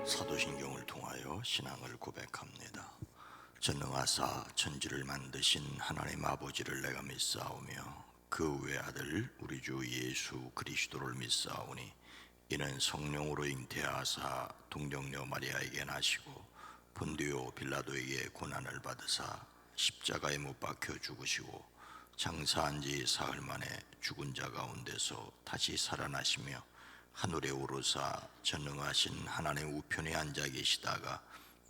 사도신경을 통하여 신앙을 고백합니다. 전능하사 천지를 만드신 하나님 아버지를 내가 믿사오며 그 외아들 우리 주 예수 그리스도를 믿사오니 이는 성령으로 잉태하사 동정녀 마리아에게 나시고 본디오 빌라도에게 고난을 받으사 십자가에 못 박혀 죽으시고 장사한 지 사흘 만에 죽은 자 가운데서 다시 살아나시며 하늘에 오르사 전능하신 하나님 우편에 앉아 계시다가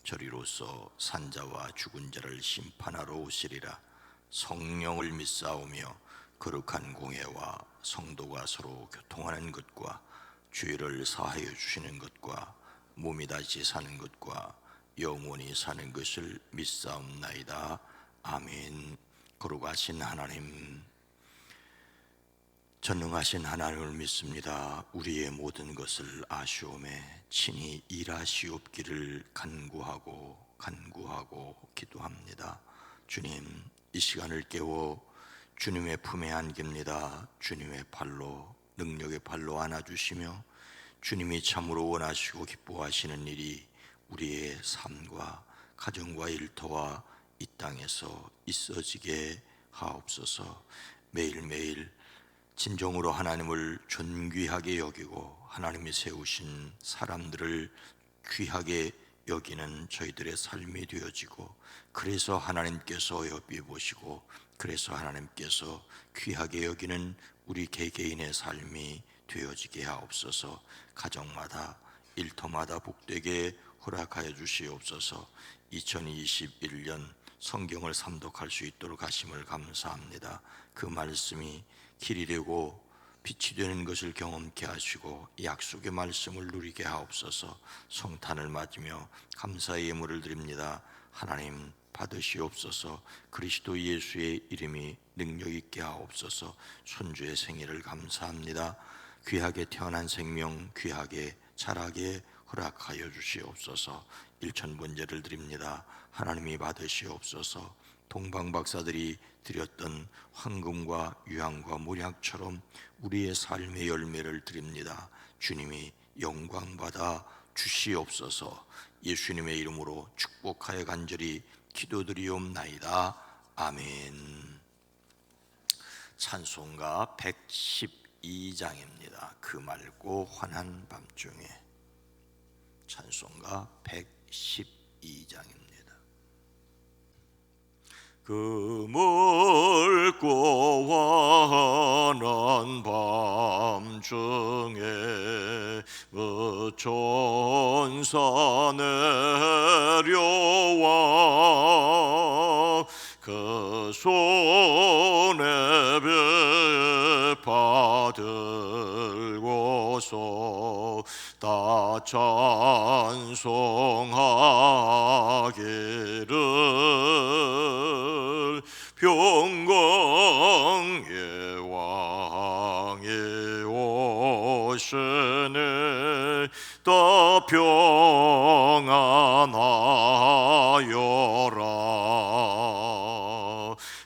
저리로서 산자와 죽은 자를 심판하러 오시리라. 성령을 믿사오며 거룩한 공회와 성도가 서로 교통하는 것과 죄를 사하여 주시는 것과 몸이 다시 사는 것과 영원히 사는 것을 믿사옵나이다. 아멘. 거룩하신 하나님, 전능하신 하나님을 믿습니다. 우리의 모든 것을 아시오매 친히 일하시옵기를 간구하고 기도합니다. 주님, 이 시간을 깨워 주님의 품에 안깁니다. 주님의 팔로, 능력의 팔로 안아주시며 주님이 참으로 원하시고 기뻐하시는 일이 우리의 삶과 가정과 일터와 이 땅에서 있어지게 하옵소서. 매일매일 진정으로 하나님을 존귀하게 여기고 하나님이 세우신 사람들을 귀하게 여기는 저희들의 삶이 되어지고, 그래서 하나님께서 옆에 보시고 그래서 하나님께서 귀하게 여기는 우리 개개인의 삶이 되어지게 하옵소서. 가정마다 일터마다 복되게 허락하여 주시옵소서. 2021년 성경을 삼독할 수 있도록 하심을 감사합니다. 그 말씀이 길이 되고 빛이 되는 것을 경험케 하시고 약속의 말씀을 누리게 하옵소서. 성탄을 맞으며 감사의 예물을 드립니다. 하나님 받으시옵소서. 그리스도 예수의 이름이 능력 있게 하옵소서. 손주의 생일을 감사합니다. 귀하게 태어난 생명 귀하게 자라게 허락하여 주시옵소서. 일천번제를 드립니다. 하나님이 받으시옵소서. 동방박사들이 드렸던 황금과 유향과 몰약처럼 우리의 삶의 열매를 드립니다. 주님이 영광받아 주시옵소서. 예수님의 이름으로 축복하여 간절히 기도드리옵나이다. 아멘. 찬송가 112장입니다. 그 맑고 환한 밤중에. 찬송가 112장입니다. 그 맑고 환한 밤중에 그 천사 내려와 그 손에 베파 들고서 다 찬송하기를 평강의 왕이 오시네 다 평안하여라.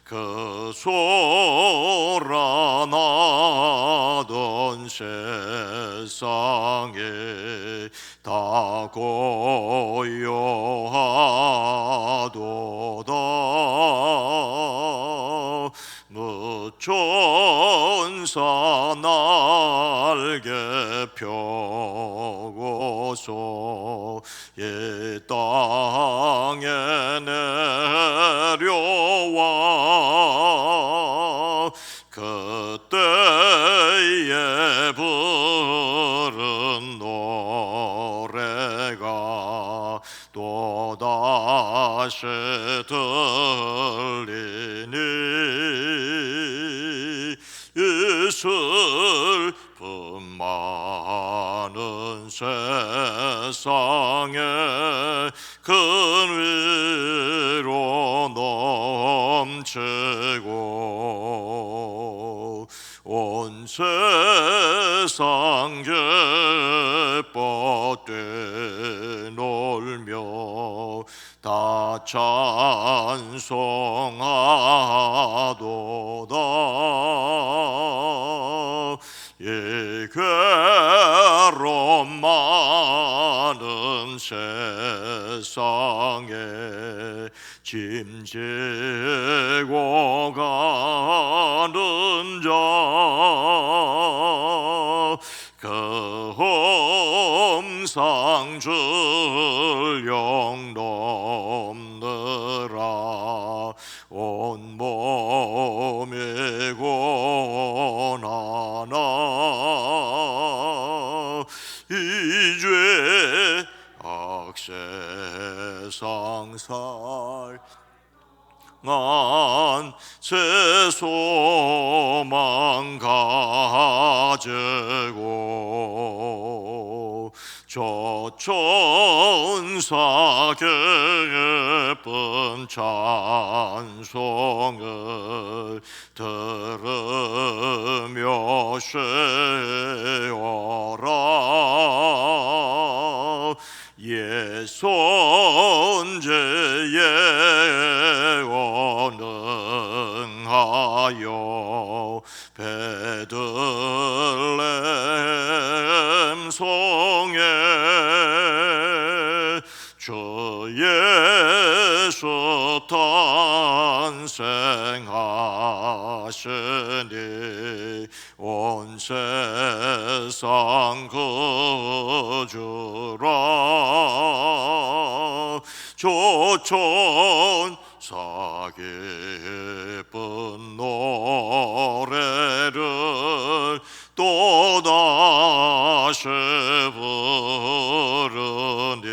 그 소란하던 세상에 다 고요하도다. 천사 날개 펴고서 이 땅에 내려와 그때에 부른 노래가 또다시 들리니 이 슬픔 많은 세상에 큰 위로 넘치고 온 세상 기뻐 뛰놀며 다 찬송하도다. 이 괴로움 많은 세상에 짐지고 가는 자 그 험상줄 영넘느라 온몸이 고난하나 이죄 악세상 살만 새 소망 가지고 저 천사 기쁜 찬송을 들으며 쉬어라 예선제에 원능하여 베들레헴 성에 주 예수 탄생하시니 온 세상 그주라 조천사 기쁜 노래를 또다시 부르니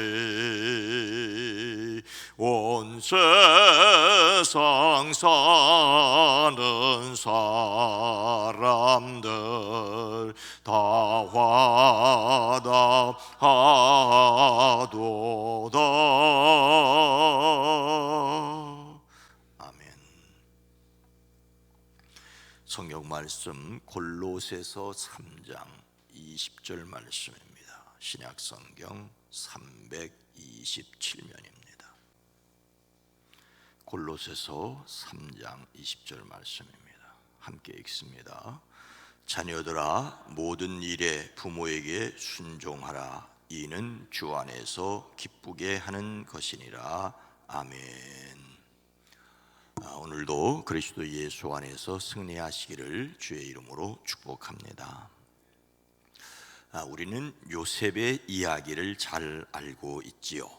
온 세상 사는 사람들 다 화답하도다. 아멘. 성경 말씀 골로새서 3장 20절 말씀입니다. 신약 성경 327면입니다. 골로새서 3장 20절 말씀입니다. 함께 읽습니다. 자녀들아 모든 일에 부모에게 순종하라. 이는 주 안에서 기쁘게 하는 것이니라. 아멘. 오늘도 그리스도 예수 안에서 승리하시기를 주의 이름으로 축복합니다. 우리는 요셉의 이야기를 잘 알고 있지요.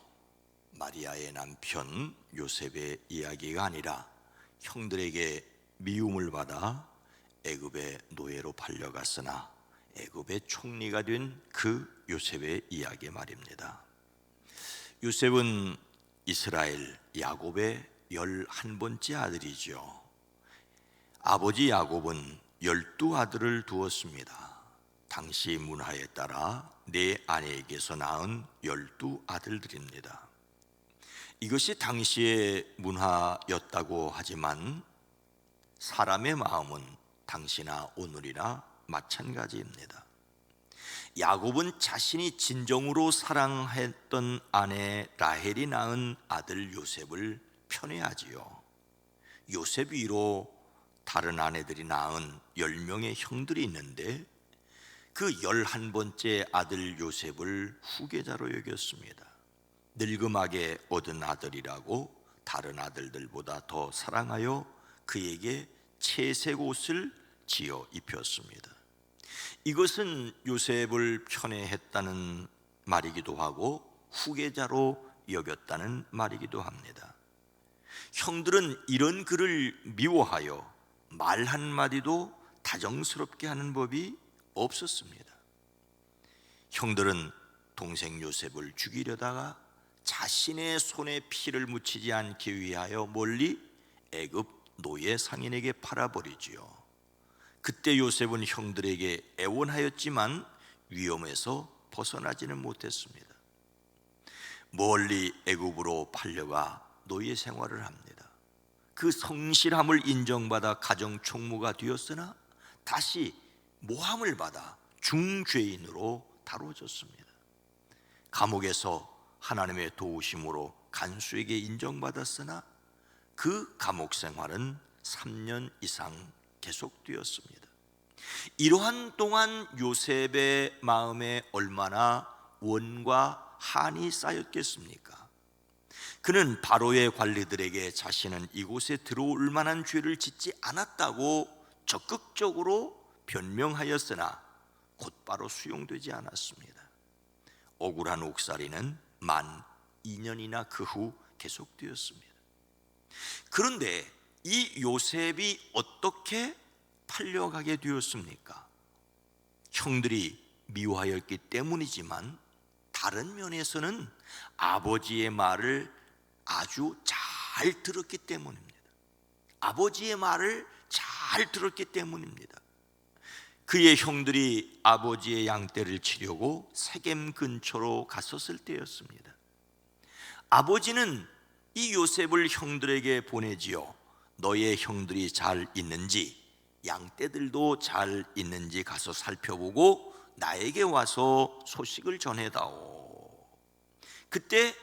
마리아의 남편 요셉의 이야기가 아니라 형들에게 미움을 받아 애굽의 노예로 팔려갔으나 애굽의 총리가 된 그 요셉의 이야기 말입니다. 요셉은 이스라엘 야곱의 11번째 아들이죠. 아버지 야곱은 12아들을 두었습니다. 당시 문화에 따라 4아내에게서 낳은 12아들들입니다. 이것이 당시의 문화였다고 하지만 사람의 마음은 당시나 오늘이나 마찬가지입니다. 야곱은 자신이 진정으로 사랑했던 아내 라헬이 낳은 아들 요셉을 편애하지요. 요셉 위로 다른 아내들이 낳은 10명의 형들이 있는데 그 11번째 아들 요셉을 후계자로 여겼습니다. 늙음하게 얻은 아들이라고 다른 아들들보다 더 사랑하여 그에게 채색 옷을 지어 입혔습니다. 이것은 요셉을 편애했다는 말이기도 하고 후계자로 여겼다는 말이기도 합니다. 형들은 이런 그를 미워하여 말 한마디도 다정스럽게 하는 법이 없었습니다. 형들은 동생 요셉을 죽이려다가 자신의 손에 피를 묻히지 않기 위하여 멀리 애굽 노예 상인에게 팔아버리지요. 그때 요셉은 형들에게 애원하였지만 위험에서 벗어나지는 못했습니다. 멀리 애굽으로 팔려가 노예 생활을 합니다. 그 성실함을 인정받아 가정 총무가 되었으나 다시 모함을 받아 중죄인으로 다뤄졌습니다. 감옥에서 하나님의 도우심으로 간수에게 인정받았으나 그 감옥 생활은 3년 이상 계속되었습니다. 이러한 동안 요셉의 마음에 얼마나 원과 한이 쌓였겠습니까? 그는 바로의 관리들에게 자신은 이곳에 들어올 만한 죄를 짓지 않았다고 적극적으로 변명하였으나 곧바로 수용되지 않았습니다. 억울한 옥살이는 만 2년이나 그 후 계속되었습니다. 그런데 이 요셉이 어떻게 팔려가게 되었습니까? 형들이 미워하였기 때문이지만 다른 면에서는 아버지의 말을 아주 잘 들었기 때문입니다. 아버지의 말을 잘 들었기 때문입니다. 그의 형들이 아버지의 양떼를 치려고 세겜 근처로 갔었을 때였습니다. 아버지는 이 요셉을 형들에게 보내지요. 너의 형들이 잘 있는지, 양떼들도 잘 있는지 가서 살펴보고 나에게 와서 소식을 전해다오. 그때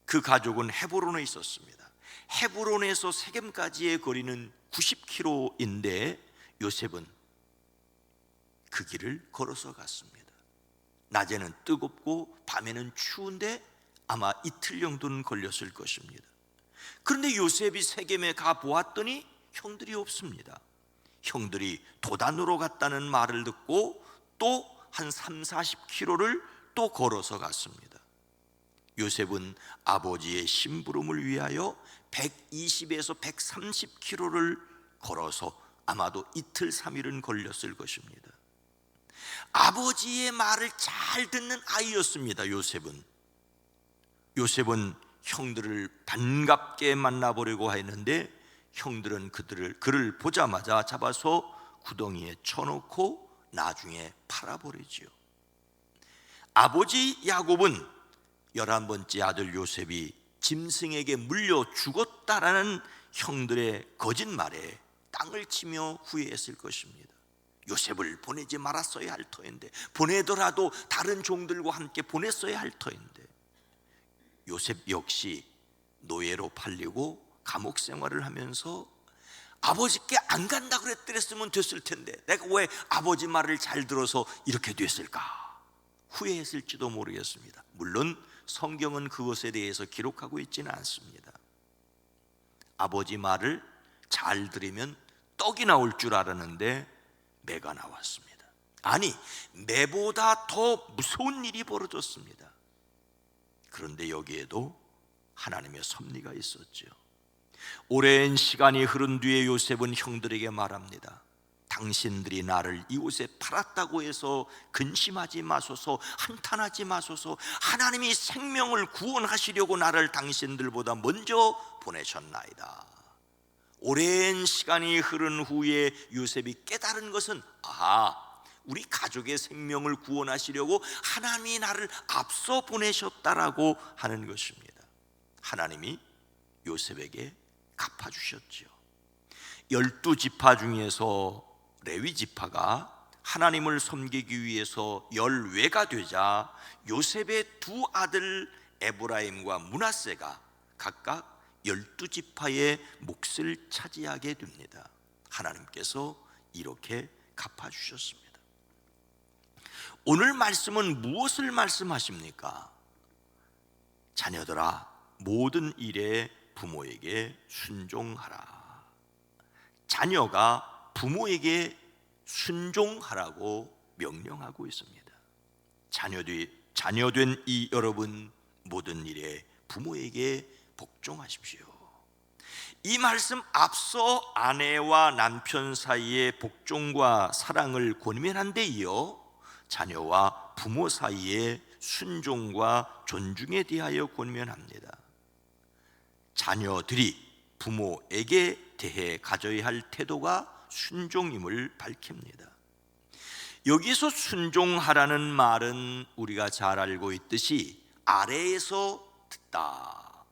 그 가족은 헤브론에 있었습니다. 헤브론에서 세겜까지의 거리는 90km인데 요셉은 그 길을 걸어서 갔습니다. 낮에는 뜨겁고 밤에는 추운데 아마 이틀 정도는 걸렸을 것입니다. 그런데 요셉이 세겜에 가 보았더니 형들이 없습니다. 형들이 도단으로 갔다는 말을 듣고 또 한 30-40km를 또 걸어서 갔습니다. 요셉은 아버지의 심부름을 위하여 120에서 130km를 걸어서 아마도 이틀 3일은 걸렸을 것입니다. 아버지의 말을 잘 듣는 아이였습니다. 요셉은 형들을 반갑게 만나보려고 했는데 형들은 그를 보자마자 잡아서 구덩이에 쳐놓고 나중에 팔아버리지요. 아버지 야곱은 11번째 아들 요셉이 짐승에게 물려 죽었다라는 형들의 거짓말에 땅을 치며 후회했을 것입니다. 요셉을 보내지 말았어야 할 터인데, 보내더라도 다른 종들과 함께 보냈어야 할 터인데, 요셉 역시 노예로 팔리고 감옥 생활을 하면서 아버지께 안 간다 그랬으면 됐을 텐데 내가 왜 아버지 말을 잘 들어서 이렇게 됐을까 후회했을지도 모르겠습니다. 물론 성경은 그것에 대해서 기록하고 있지는 않습니다. 아버지 말을 잘 들으면 떡이 나올 줄 알았는데 매가 나왔습니다. 아니, 매보다 더 무서운 일이 벌어졌습니다. 그런데 여기에도 하나님의 섭리가 있었죠. 오랜 시간이 흐른 뒤에 요셉은 형들에게 말합니다. 당신들이 나를 이곳에 팔았다고 해서 근심하지 마소서, 한탄하지 마소서. 하나님이 생명을 구원하시려고 나를 당신들보다 먼저 보내셨나이다. 오랜 시간이 흐른 후에 요셉이 깨달은 것은, 우리 가족의 생명을 구원하시려고 하나님이 나를 앞서 보내셨다라고 하는 것입니다. 하나님이 요셉에게 갚아주셨지요. 12지파 중에서 레위지파가 하나님을 섬기기 위해서 열외가 되자 요셉의 두 아들 에브라임과 므낫세가 각각 12지파의 몫을 차지하게 됩니다. 하나님께서 이렇게 갚아주셨습니다. 오늘 말씀은 무엇을 말씀하십니까? 자녀들아, 모든 일에 부모에게 순종하라. 자녀가 부모에게 순종하라고 명령하고 있습니다. 자녀된 이 여러분, 모든 일에 부모에게 복종하십시오. 이 말씀 앞서 아내와 남편 사이의 복종과 사랑을 권면한 데 이어 자녀와 부모 사이의 순종과 존중에 대하여 권면합니다. 자녀들이 부모에게 대해 가져야 할 태도가 순종임을 밝힙니다. 여기서 순종하라는 말은 우리가 잘 알고 있듯이 아래에서 듣다,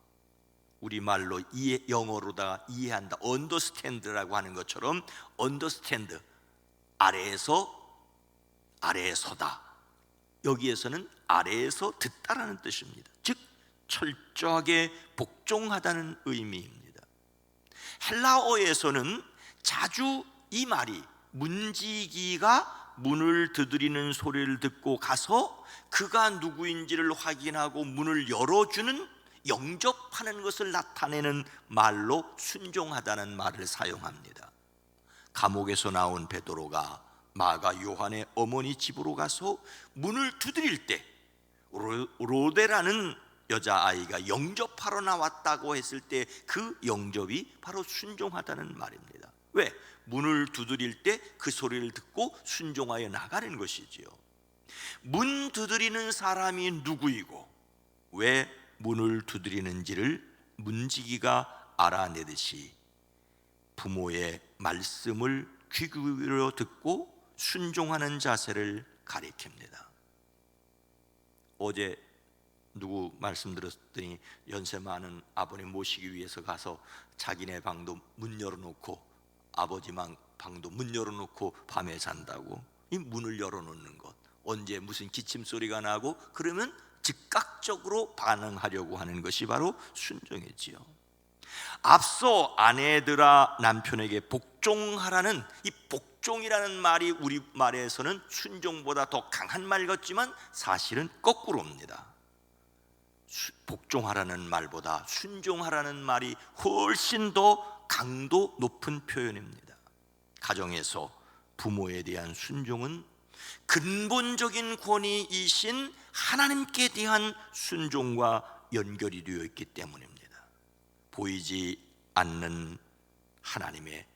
우리말로 영어로다 이해한다, understand라고 하는 것처럼 understand, 아래에서다. 여기에서는 아래에서 듣다라는 뜻입니다. 즉 철저하게 복종하다는 의미입니다. 헬라어에서는 자주 이 말이 문지기가 문을 두드리는 소리를 듣고 가서 그가 누구인지를 확인하고 문을 열어주는, 영접하는 것을 나타내는 말로 순종하다는 말을 사용합니다. 감옥에서 나온 베드로가 마가 요한의 어머니 집으로 가서 문을 두드릴 때 로데라는 여자아이가 영접하러 나왔다고 했을 때 그 영접이 바로 순종하다는 말입니다. 왜? 문을 두드릴 때 그 소리를 듣고 순종하여 나가는 것이지요. 문 두드리는 사람이 누구이고 왜 문을 두드리는지를 문지기가 알아내듯이 부모의 말씀을 귀 기울여 듣고 순종하는 자세를 가리킵니다. 어제 누구 말씀드렸더니 연세 많은 아버님 모시기 위해서 가서 자기네 방도 문 열어놓고 아버지 방도 문 열어놓고 밤에 잔다고. 이 문을 열어놓는 것, 언제 무슨 기침 소리가 나고 그러면 즉각적으로 반응하려고 하는 것이 바로 순종이지요. 앞서 아내들아 남편에게 복종하라는 이 복종이라는 말이 우리말에서는 순종보다 더 강한 말 같지만 사실은 거꾸로입니다. 복종하라는 말보다 순종하라는 말이 훨씬 더 강도 높은 표현입니다. 가정에서 부모에 대한 순종은 근본적인 권위이신 하나님께 대한 순종과 연결이 되어 있기 때문입니다. 보이지 않는 하나님의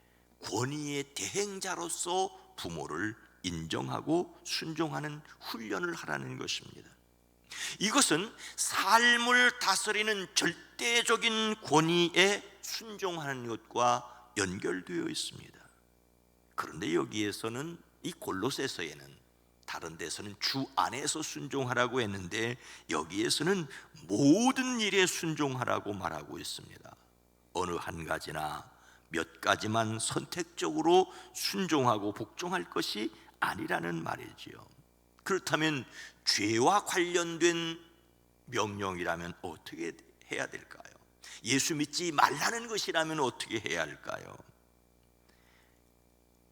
권위의 대행자로서 부모를 인정하고 순종하는 훈련을 하라는 것입니다. 이것은 삶을 다스리는 절대적인 권위에 순종하는 것과 연결되어 있습니다. 그런데 여기에서는, 이 골로새서에는, 다른 데서는 주 안에서 순종하라고 했는데 여기에서는 모든 일에 순종하라고 말하고 있습니다. 어느 한 가지나 몇 가지만 선택적으로 순종하고 복종할 것이 아니라는 말이지요. 그렇다면 죄와 관련된 명령이라면 어떻게 해야 될까요? 예수 믿지 말라는 것이라면 어떻게 해야 할까요?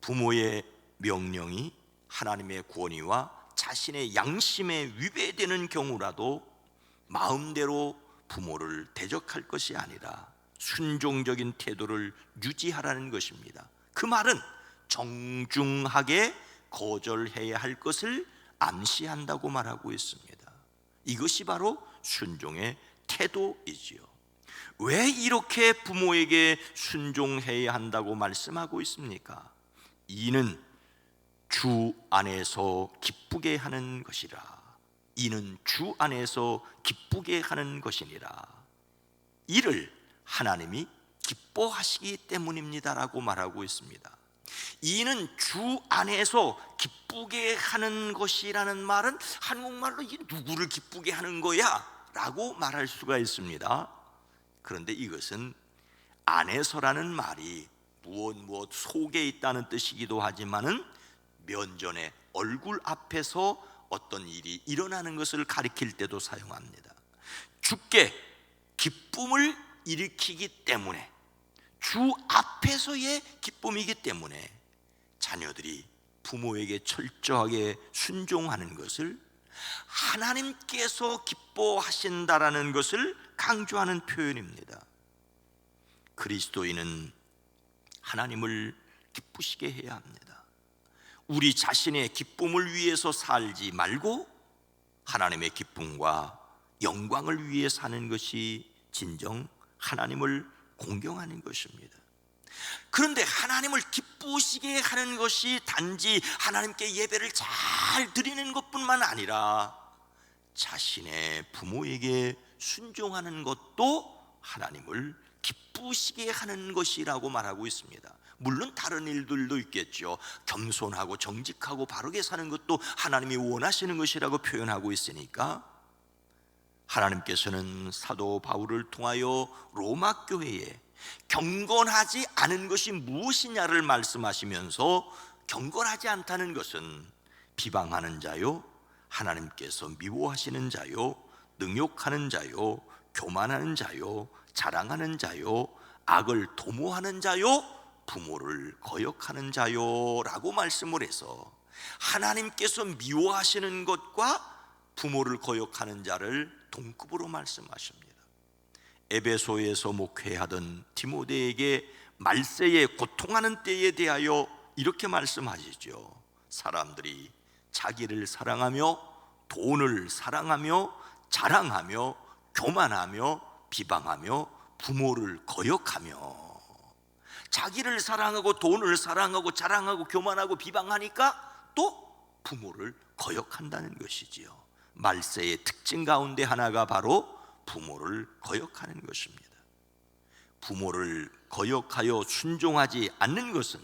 부모의 명령이 하나님의 권위와 자신의 양심에 위배되는 경우라도 마음대로 부모를 대적할 것이 아니라 순종적인 태도를 유지하라는 것입니다. 그 말은 정중하게 거절해야 할 것을 암시한다고 말하고 있습니다. 이것이 바로 순종의 태도이지요. 왜 이렇게 부모에게 순종해야 한다고 말씀하고 있습니까? 이는 주 안에서 기쁘게 하는 것이라. 이는 주 안에서 기쁘게 하는 것이니라. 이를 하나님이 기뻐하시기 때문입니다라고 말하고 있습니다. 이는 주 안에서 기쁘게 하는 것이라는 말은 한국말로 이 누구를 기쁘게 하는 거야? 라고 말할 수가 있습니다. 그런데 이것은 안에서라는 말이 무엇 속에 있다는 뜻이기도 하지만은 면전에 얼굴 앞에서 어떤 일이 일어나는 것을 가리킬 때도 사용합니다. 주께 기쁨을 일으키기 때문에, 주 앞에서의 기쁨이기 때문에 자녀들이 부모에게 철저하게 순종하는 것을 하나님께서 기뻐하신다라는 것을 강조하는 표현입니다. 그리스도인은 하나님을 기쁘시게 해야 합니다. 우리 자신의 기쁨을 위해서 살지 말고 하나님의 기쁨과 영광을 위해 사는 것이 진정 하나님을 공경하는 것입니다. 그런데 하나님을 기쁘시게 하는 것이 단지 하나님께 예배를 잘 드리는 것뿐만 아니라 자신의 부모에게 순종하는 것도 하나님을 기쁘시게 하는 것이라고 말하고 있습니다. 물론 다른 일들도 있겠죠. 겸손하고 정직하고 바르게 사는 것도 하나님이 원하시는 것이라고 표현하고 있으니까 하나님께서는 사도 바울을 통하여 로마 교회에 경건하지 않은 것이 무엇이냐를 말씀하시면서, 경건하지 않다는 것은 비방하는 자요, 하나님께서 미워하시는 자요, 능욕하는 자요, 교만하는 자요, 자랑하는 자요, 악을 도모하는 자요, 부모를 거역하는 자요 라고 말씀을 해서 하나님께서 미워하시는 것과 부모를 거역하는 자를 동급으로 말씀하십니다. 에베소에서 목회하던 디모데에게 말세에 고통하는 때에 대하여 이렇게 말씀하시죠. 사람들이 자기를 사랑하며 돈을 사랑하며 자랑하며 교만하며 비방하며 부모를 거역하며, 자기를 사랑하고 돈을 사랑하고 자랑하고 교만하고 비방하니까 또 부모를 거역한다는 것이지요. 말세의 특징 가운데 하나가 바로 부모를 거역하는 것입니다. 부모를 거역하여 순종하지 않는 것은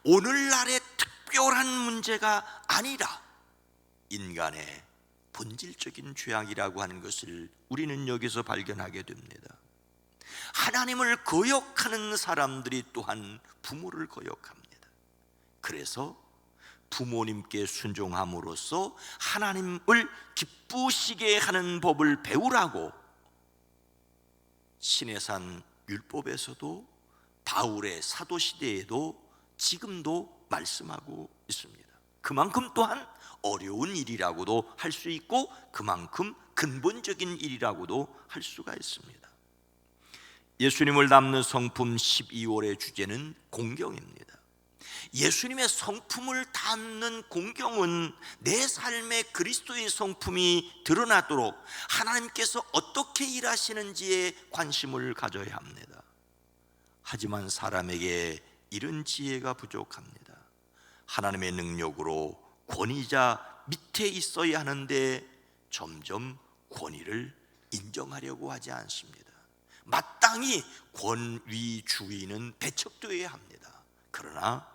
오늘날의 특별한 문제가 아니라 인간의 본질적인 죄악이라고 하는 것을 우리는 여기서 발견하게 됩니다. 하나님을 거역하는 사람들이 또한 부모를 거역합니다. 그래서 부모님께 순종함으로써 하나님을 기쁘시게 하는 법을 배우라고 시내산 율법에서도 바울의 사도시대에도 지금도 말씀하고 있습니다. 그만큼 또한 어려운 일이라고도 할 수 있고 그만큼 근본적인 일이라고도 할 수가 있습니다. 예수님을 닮는 성품 12월의 주제는 공경입니다. 예수님의 성품을 담는 공경은 내 삶에 그리스도의 성품이 드러나도록 하나님께서 어떻게 일하시는지에 관심을 가져야 합니다. 하지만 사람에게 이런 지혜가 부족합니다. 하나님의 능력으로 권위자 밑에 있어야 하는데 점점 권위를 인정하려고 하지 않습니다. 마땅히 권위 주의는 배척되어야 합니다. 그러나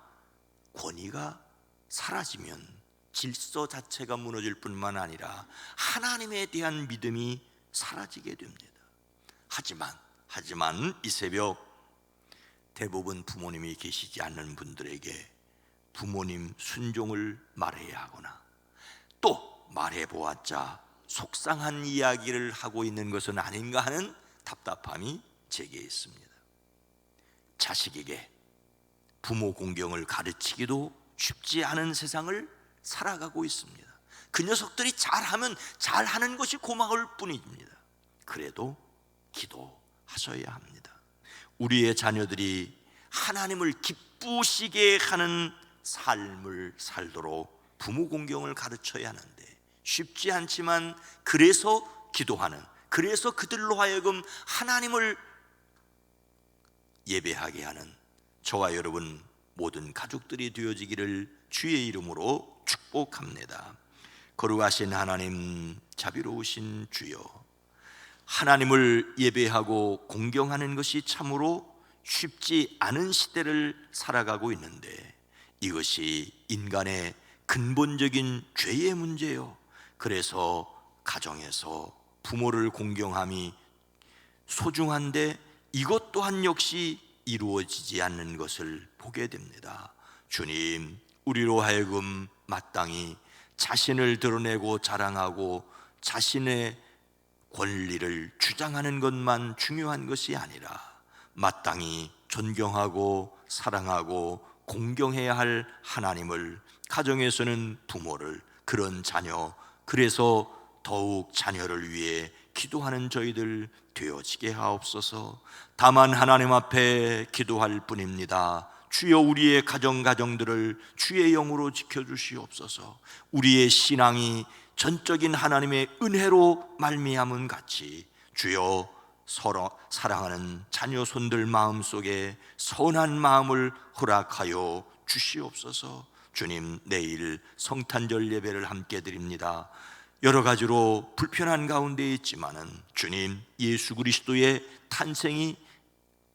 권위가 사라지면 질서 자체가 무너질 뿐만 아니라 하나님에 대한 믿음이 사라지게 됩니다. 하지만 이 새벽 대부분 부모님이 계시지 않는 분들에게 부모님 순종을 말해야 하거나 또 말해보았자 속상한 이야기를 하고 있는 것은 아닌가 하는 답답함이 제게 있습니다. 자식에게 부모 공경을 가르치기도 쉽지 않은 세상을 살아가고 있습니다. 그 녀석들이 잘하면 잘하는 것이 고마울 뿐입니다. 그래도 기도하셔야 합니다. 우리의 자녀들이 하나님을 기쁘시게 하는 삶을 살도록 부모 공경을 가르쳐야 하는데 쉽지 않지만 그래서 기도하는, 그래서 그들로 하여금 하나님을 예배하게 하는 저와 여러분 모든 가족들이 되어지기를 주의 이름으로 축복합니다. 거룩하신 하나님, 자비로우신 주여, 하나님을 예배하고 공경하는 것이 참으로 쉽지 않은 시대를 살아가고 있는데 이것이 인간의 근본적인 죄의 문제요, 그래서 가정에서 부모를 공경함이 소중한데 이것 또한 역시 이루어지지 않는 것을 보게 됩니다. 주님, 우리로 하여금 마땅히 자신을 드러내고 자랑하고 자신의 권리를 주장하는 것만 중요한 것이 아니라 마땅히 존경하고 사랑하고 공경해야 할 하나님을, 가정에서는 부모를, 그런 자녀, 그래서 더욱 자녀를 위해 기도하는 저희들 되어지게 하옵소서. 다만 하나님 앞에 기도할 뿐입니다. 주여, 우리의 가정들을 주의 영으로 지켜주시옵소서. 우리의 신앙이 전적인 하나님의 은혜로 말미암은 같이 주여, 서로 사랑하는 자녀 손들 마음속에 선한 마음을 허락하여 주시옵소서. 주님, 내일 성탄절 예배를 함께 드립니다. 여러 가지로 불편한 가운데 있지만은 주님, 예수 그리스도의 탄생이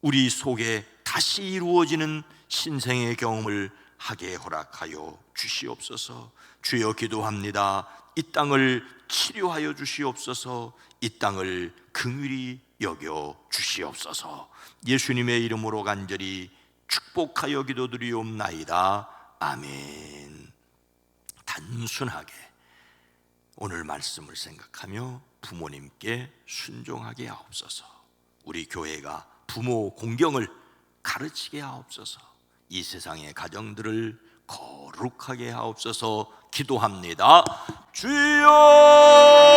우리 속에 다시 이루어지는 신생의 경험을 하게 허락하여 주시옵소서. 주여, 기도합니다. 이 땅을 치료하여 주시옵소서. 이 땅을 긍휼히 여겨 주시옵소서. 예수님의 이름으로 간절히 축복하여 기도드리옵나이다. 아멘. 단순하게 오늘 말씀을 생각하며 부모님께 순종하게 하옵소서. 우리 교회가 부모 공경을 가르치게 하옵소서. 이 세상의 가정들을 거룩하게 하옵소서. 기도합니다. 주여